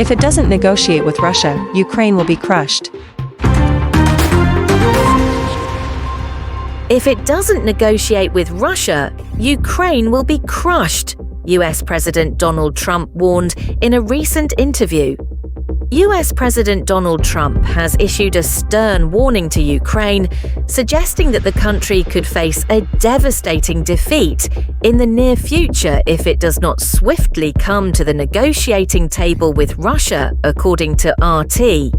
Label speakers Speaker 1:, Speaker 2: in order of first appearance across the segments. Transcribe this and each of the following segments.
Speaker 1: If it doesn't negotiate with Russia, Ukraine will be crushed.
Speaker 2: If it doesn't negotiate with Russia, Ukraine will be crushed, US President Donald Trump warned in a recent interview. US President Donald Trump has issued a stern warning to Ukraine, suggesting that the country could face a devastating defeat in the near future if it does not swiftly come to the negotiating table with Russia, according to RT.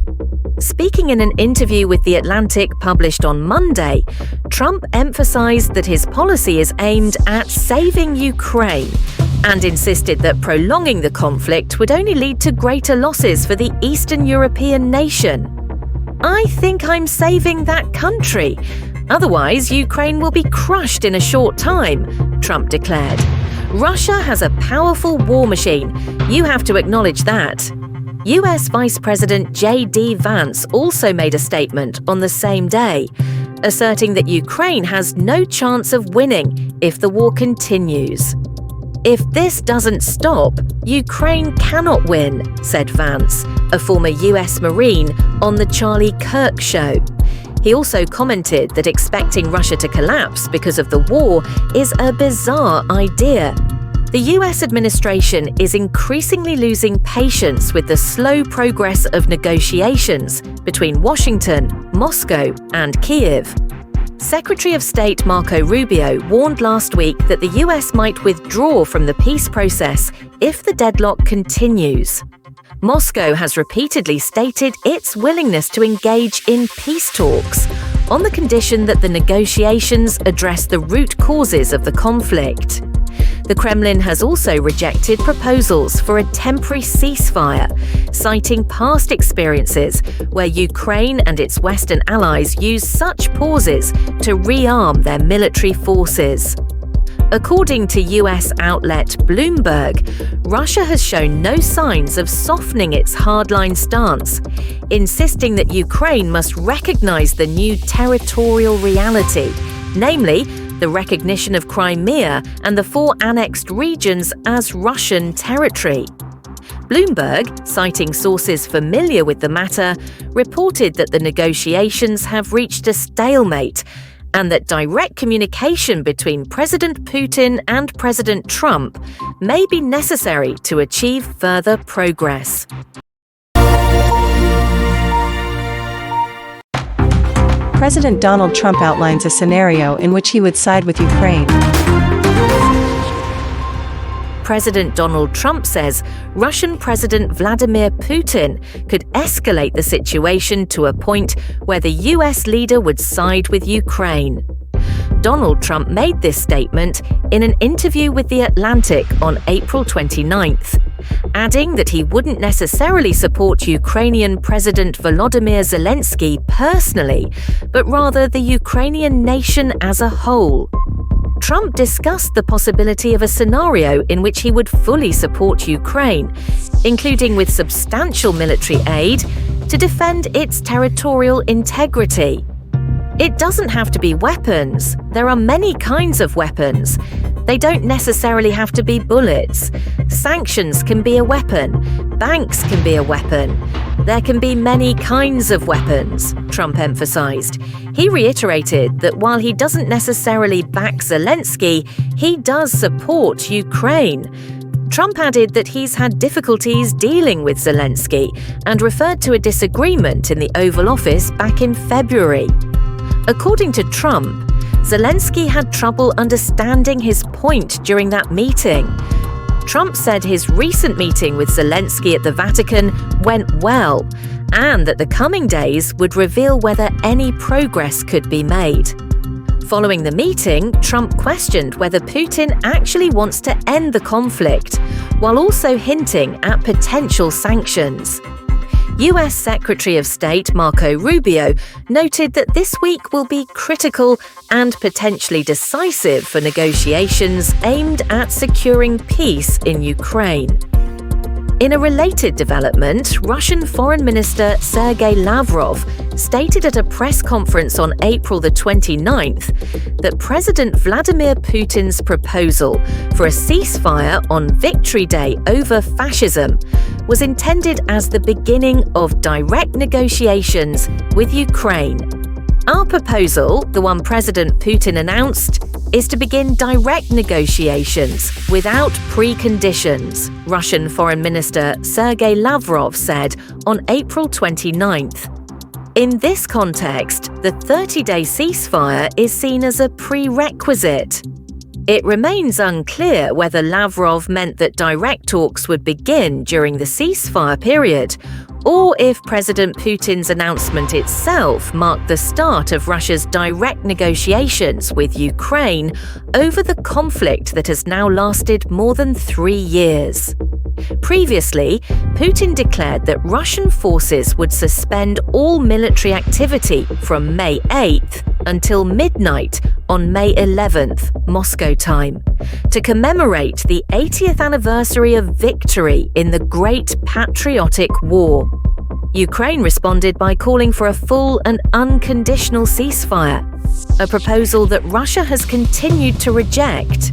Speaker 2: Speaking in an interview with The Atlantic published on Monday, Trump emphasized that his policy is aimed at saving Ukraine and insisted that prolonging the conflict would only lead to greater losses for the Eastern European nation. "I think I'm saving that country. Otherwise, Ukraine will be crushed in a short time," Trump declared. "Russia has a powerful war machine. You have to acknowledge that." US Vice President J.D. Vance also made a statement on the same day, asserting that Ukraine has no chance of winning if the war continues. "If this doesn't stop, Ukraine cannot win," said Vance, a former US Marine, on The Charlie Kirk Show. He also commented that expecting Russia to collapse because of the war is a bizarre idea. The US administration is increasingly losing patience with the slow progress of negotiations between Washington, Moscow, and Kyiv. Secretary of State Marco Rubio warned last week that the US might withdraw from the peace process if the deadlock continues. Moscow has repeatedly stated its willingness to engage in peace talks, on the condition that the negotiations address the root causes of the conflict. The Kremlin has also rejected proposals for a temporary ceasefire, citing past experiences where Ukraine and its Western allies used such pauses to rearm their military forces. According to US outlet Bloomberg, Russia has shown no signs of softening its hardline stance, insisting that Ukraine must recognize the new territorial reality, namely the recognition of Crimea and the 4 annexed regions as Russian territory. Bloomberg, citing sources familiar with the matter, reported that the negotiations have reached a stalemate and that direct communication between President Putin and President Trump may be necessary to achieve further progress.
Speaker 1: President Donald Trump outlines a scenario in which he would side with Ukraine.
Speaker 2: President Donald Trump says Russian President Vladimir Putin could escalate the situation to a point where the US leader would side with Ukraine. Donald Trump made this statement in an interview with The Atlantic on April 29th, adding that he wouldn't necessarily support Ukrainian President Volodymyr Zelensky personally, but rather the Ukrainian nation as a whole. Trump discussed the possibility of a scenario in which he would fully support Ukraine, including with substantial military aid to defend its territorial integrity. It doesn't have to be weapons. There are many kinds of weapons. They don't necessarily have to be bullets. Sanctions can be a weapon. Banks can be a weapon. There can be many kinds of weapons, Trump emphasized. He reiterated that while he doesn't necessarily back Zelensky, he does support Ukraine. Trump added that he's had difficulties dealing with Zelensky and referred to a disagreement in the Oval Office back in February. According to Trump, Zelensky had trouble understanding his point during that meeting. Trump said his recent meeting with Zelensky at the Vatican went well, and that the coming days would reveal whether any progress could be made. Following the meeting, Trump questioned whether Putin actually wants to end the conflict, while also hinting at potential sanctions. US Secretary of State Marco Rubio noted that this week will be critical and potentially decisive for negotiations aimed at securing peace in Ukraine. In a related development, Russian Foreign Minister Sergei Lavrov stated at a press conference on April the 29th that President Vladimir Putin's proposal for a ceasefire on Victory Day over fascism was intended as the beginning of direct negotiations with Ukraine. Our proposal, the one President Putin announced, is to begin direct negotiations without preconditions, Russian Foreign Minister Sergei Lavrov said on April 29th. In this context, the 30-day ceasefire is seen as a prerequisite. It remains unclear whether Lavrov meant that direct talks would begin during the ceasefire period, or if President Putin's announcement itself marked the start of Russia's direct negotiations with Ukraine over the conflict that has now lasted more than 3 years. Previously, Putin declared that Russian forces would suspend all military activity from May 8th until midnight on May 11th, Moscow time, to commemorate the 80th anniversary of victory in the Great Patriotic War. Ukraine responded by calling for a full and unconditional ceasefire, a proposal that Russia has continued to reject.